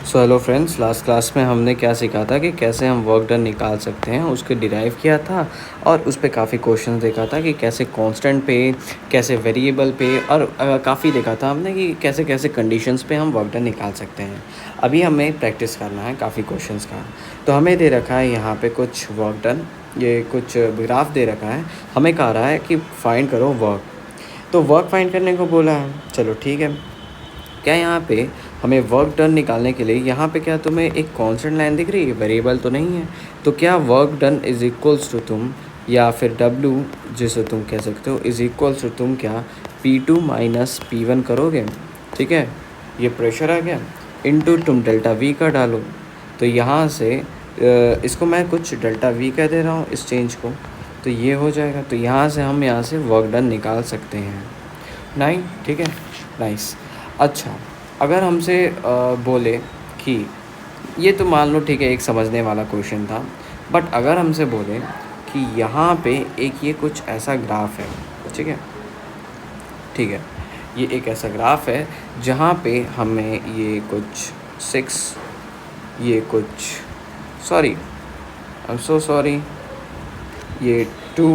So hello friends, last class में हमने क्या सीखा था कि कैसे हम वर्क डन निकाल सकते हैं, उसके डिराइव किया था और उस पे काफ़ी क्वेश्चन देखा था कि कैसे कांस्टेंट पे, कैसे वेरिएबल पे और काफ़ी देखा था हमने कि कैसे कैसे कंडीशंस पे हम वर्क डन निकाल सकते हैं। अभी हमें प्रैक्टिस करना है काफ़ी क्वेश्चंस का। तो हमें दे रखा है यहाँ पे कुछ वर्क डन, ये कुछ ग्राफ दे रखा है। हमें कहा रहा है कि फाइंड करो वर्क, तो वर्क फाइंड करने को बोला है। चलो ठीक है। क्या यहाँ पे हमें वर्क डन निकालने के लिए यहाँ पे क्या तुम्हें एक कांस्टेंट लाइन दिख रही है, वेरिएबल तो नहीं है। तो क्या work done is equals to तुम या फिर W जिसे तुम कह सकते हो इज इक्वल्स टू तुम क्या P2 माइनस P1 करोगे। ठीक है, ये प्रेशर आ गया इनटू तुम डेल्टा V का डालो। तो यहाँ से इसको मैं कुछ डेल्टा V कह दे रहा हूँ इस चेंज को, तो ये हो जाएगा। तो यहाँ से हम यहाँ से वर्क डन निकाल सकते हैं। नहीं, ठीक है, नाइस। अच्छा, अगर हमसे बोले कि ये तो मान लो ठीक है, एक समझने वाला क्वेश्चन था, बट अगर हमसे बोले कि यहाँ पे एक ये कुछ ऐसा ग्राफ है, ठीक है, ठीक है, ये एक ऐसा ग्राफ है जहाँ पे हमें ये कुछ 6, ये कुछ sorry, I am so sorry, ये 2,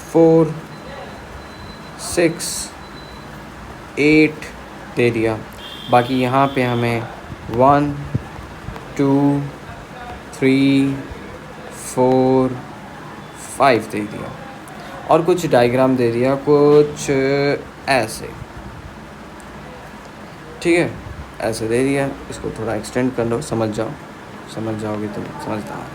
4, 6, 8 दे दिया। बाकी यहाँ पे हमें 1, 2, 3, 4, 5 दे दिया और कुछ डायग्राम दे दिया कुछ ऐसे, ठीक है, ऐसे दे दिया। इसको थोड़ा एक्सटेंड कर लो, समझ जाओ, समझ जाओगे तुम, समझदार,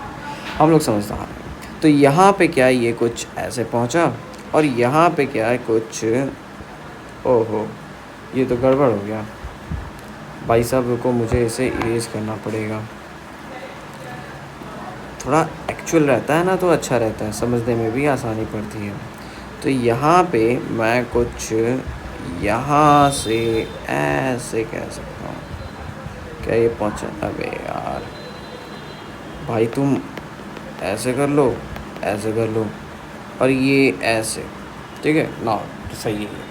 हम लोग समझदार हैं। तो यहाँ पे क्या है, ये कुछ ऐसे पहुँचा और यहाँ पे क्या है कुछ, ओहो ये तो गड़बड़ हो गया भाई साहब को, मुझे इसे इरेज करना पड़ेगा। थोड़ा एक्चुअल रहता है ना तो अच्छा रहता है, समझने में भी आसानी पड़ती है। तो यहाँ पे मैं कुछ यहाँ से ऐसे कह सकता हूँ। क्या ये पहुँचा? अबे यार भाई, तुम ऐसे कर लो, ऐसे कर लो और ये ऐसे, ठीक है ना, तो सही है।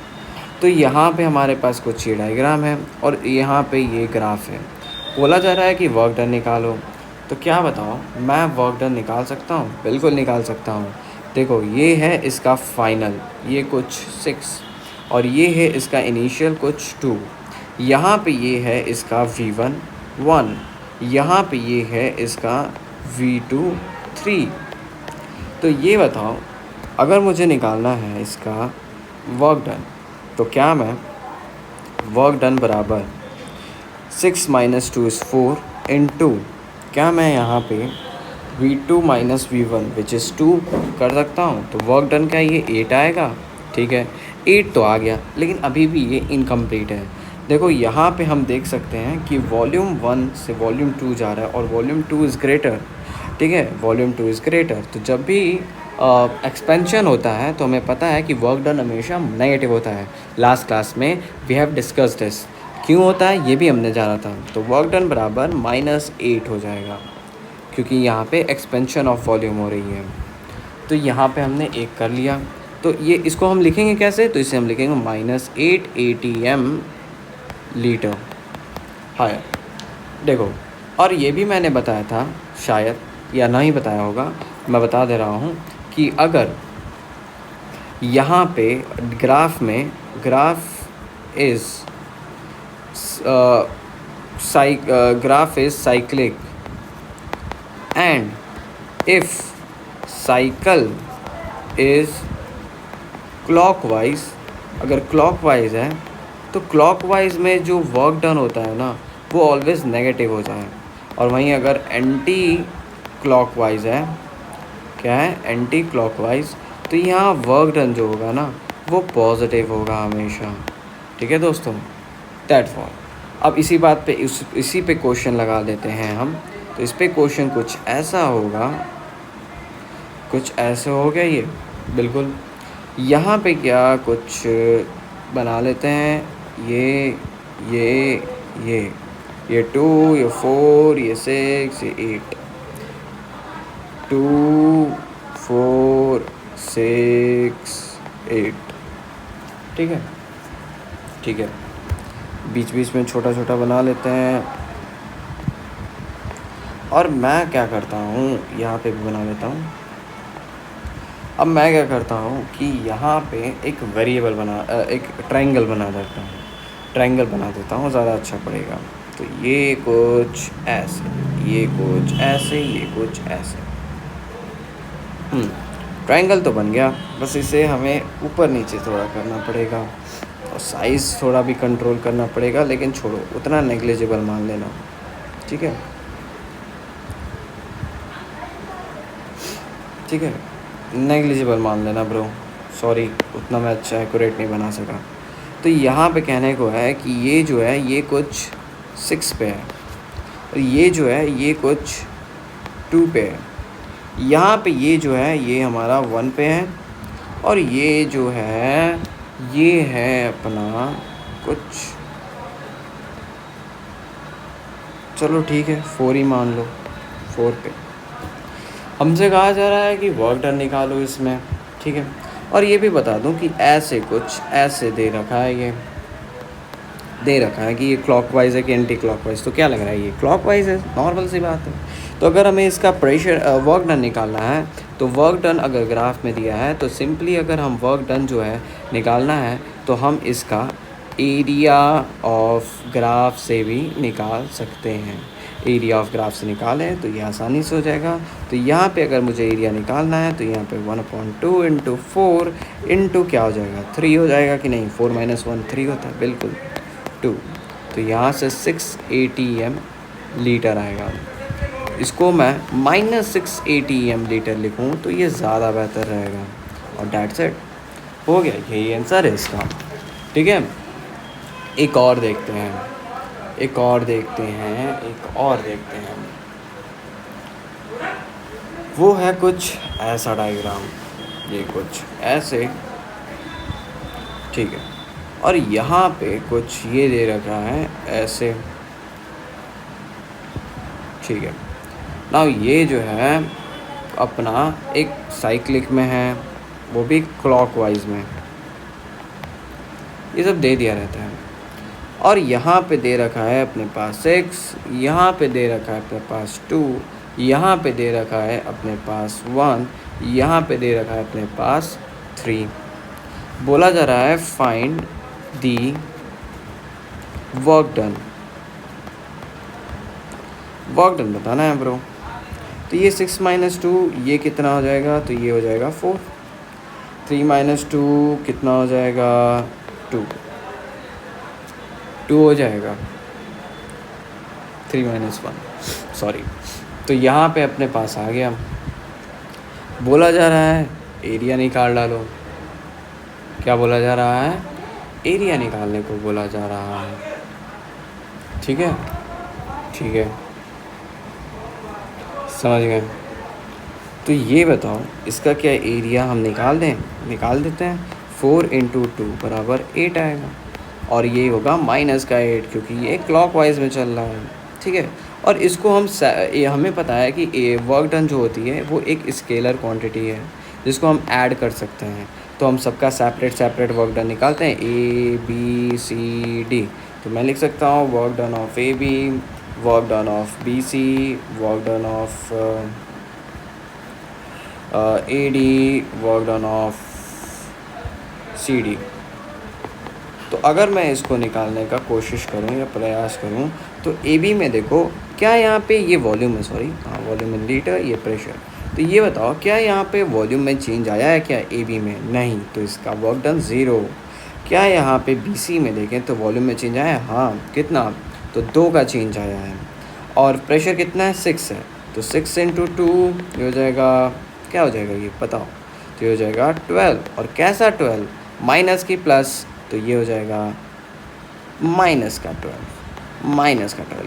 तो यहाँ पे हमारे पास कुछ ये डायग्राम है और यहाँ पे ये ग्राफ है। बोला जा रहा है कि वर्क डन निकालो। तो क्या बताओ, मैं वर्क डन निकाल सकता हूँ? बिल्कुल निकाल सकता हूँ। देखो, ये है इसका फाइनल, ये कुछ 6 और ये है इसका इनिशियल कुछ 2। यहाँ पे ये है इसका V1 1, यहाँ पे ये है इसका V2 3। तो ये बताओ, अगर मुझे निकालना है इसका वर्क डन, तो क्या मैं वर्क डन बराबर 6 माइनस 2 इज़ 4 इंटू, क्या मैं यहाँ पे V2 minus V1 which is 2 कर सकता हूँ? तो वर्क डन का ये 8 आएगा। ठीक है, 8 तो आ गया, लेकिन अभी भी ये इनकम्प्लीट है। देखो यहाँ पे हम देख सकते हैं कि वॉल्यूम 1 से वॉल्यूम 2 जा रहा है और वॉल्यूम 2 इज़ ग्रेटर। ठीक है, वॉल्यूम 2 इज़ ग्रेटर। तो जब भी एक्सपेंशन होता है तो हमें पता है कि वर्क डन हमेशा नेगेटिव होता है। लास्ट क्लास में वी हैव डिस्कस्ड दिस, क्यों होता है ये भी हमने जाना था। तो वर्क डन बराबर -8 हो जाएगा, क्योंकि यहाँ पे एक्सपेंशन ऑफ वॉल्यूम हो रही है। तो यहाँ पे हमने एक कर लिया। तो ये इसको हम लिखेंगे कैसे? तो इसे हम लिखेंगे -8 ATM लीटर। हाँ, देखो, और ये भी मैंने बताया था शायद, या नहीं बताया होगा, मैं बता दे रहा हूँ कि अगर यहाँ पे ग्राफ में, graph is graph is cyclic and if cycle is clockwise, अगर clockwise है तो clockwise में जो वर्क डन होता है ना वो ऑलवेज नेगेटिव होता है, और वहीं अगर एंटी क्लॉकवाइज है, क्या है, एंटी क्लॉकवाइज, तो यहाँ वर्क डन जो होगा ना वो पॉजिटिव होगा हमेशा। ठीक है दोस्तों, दैट्स ऑल। अब इसी बात पे इसी पे क्वेश्चन लगा देते हैं हम। तो इस पे क्वेश्चन कुछ ऐसा होगा, कुछ ऐसे हो गया ये, बिल्कुल। यहाँ पे क्या कुछ बना लेते हैं, ये 2, ये 4, ये 6, ये 8, 2, 4, 6, 8। ठीक है, ठीक है। बीच बीच में छोटा छोटा बना लेते हैं। और मैं क्या करता हूँ, यहाँ पे भी बना लेता हूँ। अब मैं क्या करता हूँ कि यहाँ पे एक वेरिएबल एक ट्रायंगल बना देता हूँ। ट्रायंगल बना देता हूँ, ज़्यादा अच्छा पड़ेगा। तो ये कुछ ऐसे, ये कुछ ऐसे, ये कुछ ऐसे। ट्रायंगल तो बन गया, बस इसे हमें ऊपर नीचे थोड़ा करना पड़ेगा और साइज़ थोड़ा भी कंट्रोल करना पड़ेगा, लेकिन छोड़ो, उतना नेग्लिजिबल मान लेना, ठीक है। ठीक है, नेग्लिजिबल मान लेना ब्रो, सॉरी, उतना मैं अच्छा एक्यूरेट नहीं बना सका। तो यहाँ पे कहने को है कि ये जो है ये कुछ 6 पे है और ये जो है ये कुछ 2 पे है। यहाँ पे ये जो है ये हमारा 1 पे है और ये जो है ये है अपना कुछ, चलो ठीक है 4 ही मान लो, 4 पे। हमसे कहा जा रहा है कि वर्क डन निकालो इसमें, ठीक है। और ये भी बता दूं कि ऐसे कुछ ऐसे दे रखा है, ये दे रखा है कि ये क्लॉकवाइज है कि एंटी क्लॉकवाइज। तो क्या लग रहा है, ये क्लॉकवाइज है, नॉर्मल सी बात है। तो अगर हमें इसका प्रेशर वर्क डन निकालना है, तो वर्क डन अगर ग्राफ में दिया है तो सिंपली अगर हम वर्क डन जो है निकालना है तो हम इसका एरिया ऑफ ग्राफ से भी निकाल सकते हैं। एरिया ऑफ ग्राफ से निकालें तो ये आसानी से हो जाएगा। तो यहाँ पे अगर मुझे एरिया निकालना है तो यहाँ पे 1/2 इंटू 4 इंटू क्या हो जाएगा, 3 हो जाएगा कि नहीं, 4 - 1 3 होता है, बिल्कुल 2। तो यहाँ से 6 ATM लीटर आएगा। इसको मैं -6 ATM लीटर लिखूँ तो ये ज़्यादा बेहतर रहेगा। और डैट्स इट, हो गया, यही आंसर है इसका, ठीक है। एक और देखते हैं, एक और देखते हैं, एक और देखते हैं। वो है कुछ ऐसा डायग्राम, ये कुछ ऐसे, ठीक है। और यहाँ पे कुछ ये दे रखा है ऐसे, ठीक है। नाउ ये जो है अपना एक साइक्लिक में है, वो भी क्लॉकवाइज में, ये सब दे दिया रहता है। और यहाँ पे दे रखा है अपने पास 6, यहाँ पे दे रखा है अपने पास 2, यहाँ पे दे रखा है अपने पास 1, यहाँ पे दे रखा है अपने पास 3। बोला जा रहा है find the work done, work done बताना है ब्रो। तो ये 6 - 2 ये कितना हो जाएगा, तो ये हो जाएगा 4। 3 - 2 कितना हो जाएगा, 2 हो जाएगा। 3 - 1 सॉरी। तो यहाँ पे अपने पास आ गया। बोला जा रहा है एरिया निकाल डालो। क्या बोला जा रहा है, एरिया निकालने को बोला जा रहा है, ठीक है, ठीक है, समझ गए। तो ये बताओ इसका क्या एरिया हम निकाल दें, निकाल देते हैं। 4 × 2 बराबर 8 आएगा और ये होगा -8 क्योंकि ये क्लॉकवाइज में चल रहा है, ठीक है। और इसको हम हमें पता है कि वर्क डन जो होती है वो एक स्केलर क्वांटिटी है जिसको हम ऐड कर सकते हैं। तो हम सबका सेपरेट वर्क डन निकालते हैं, ABCD। तो मैं लिख सकता हूँ work done of AB, work done of BC, work done of AD, work done of CD। तो अगर मैं इसको निकालने का कोशिश करूं या प्रयास करूं तो AB में देखो क्या यहाँ पे ये वॉल्यूम है, सॉरी हाँ वॉल्यूम इन लीटर, ये प्रेशर। तो ये बताओ क्या यहाँ पे वॉल्यूम में चेंज आया है क्या AB में, नहीं, तो इसका वर्क डन 0। क्या यहाँ पे BC में देखें तो वॉल्यूम में चेंज आया है, हाँ, कितना, तो 2 का चेंज आया है। और प्रेशर कितना है, 6 है, तो 6 × 2 ये हो जाएगा, क्या हो जाएगा ये बताओ, तो ये हो जाएगा 12। और कैसा 12, माइनस की प्लस, तो ये हो जाएगा -12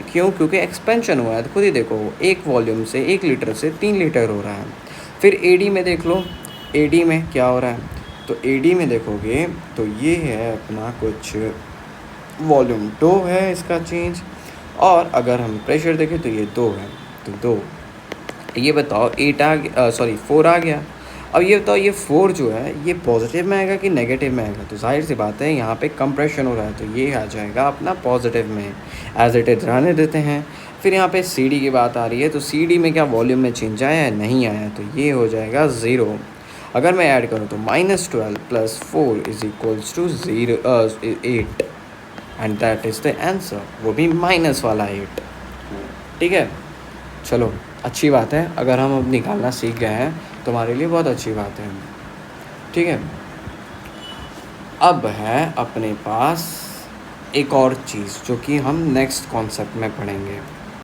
क्यों, क्योंकि एक्सपेंशन हुआ है। तो खुद ही देखो एक वॉल्यूम से 1 लीटर से 3 लीटर हो रहा है। फिर AD में देख लो, AD में क्या हो रहा है, तो AD में देखोगे तो ये है अपना कुछ वॉल्यूम 2 है इसका चेंज। और अगर हम प्रेशर देखें तो ये 2 है, तो 2। ये बताओ 4 आ गया। अब ये बताओ ये 4 जो है ये पॉजिटिव में आएगा कि नेगेटिव में आएगा? तो जाहिर सी बात है यहाँ पे कंप्रेशन हो रहा है, तो ये आ जाएगा अपना पॉजिटिव में। एज इट इज़ रहने देते हैं। फिर यहाँ पे सी डी की बात आ रही है, तो सी डी में क्या वॉल्यूम में चेंज आया है? नहीं आया, तो ये हो जाएगा 0। अगर मैं ऐड करूँ तो -12 + 4 is equals to 8 and that is the answer, वो भी माइनस वाला 8। ठीक है, चलो अच्छी बात है, अगर हम अब निकालना सीख गए हैं तो हमारे लिए बहुत अच्छी बात है। ठीक है, अब है अपने पास एक और चीज़ जो कि हम नेक्स्ट कॉन्सेप्ट में पढ़ेंगे।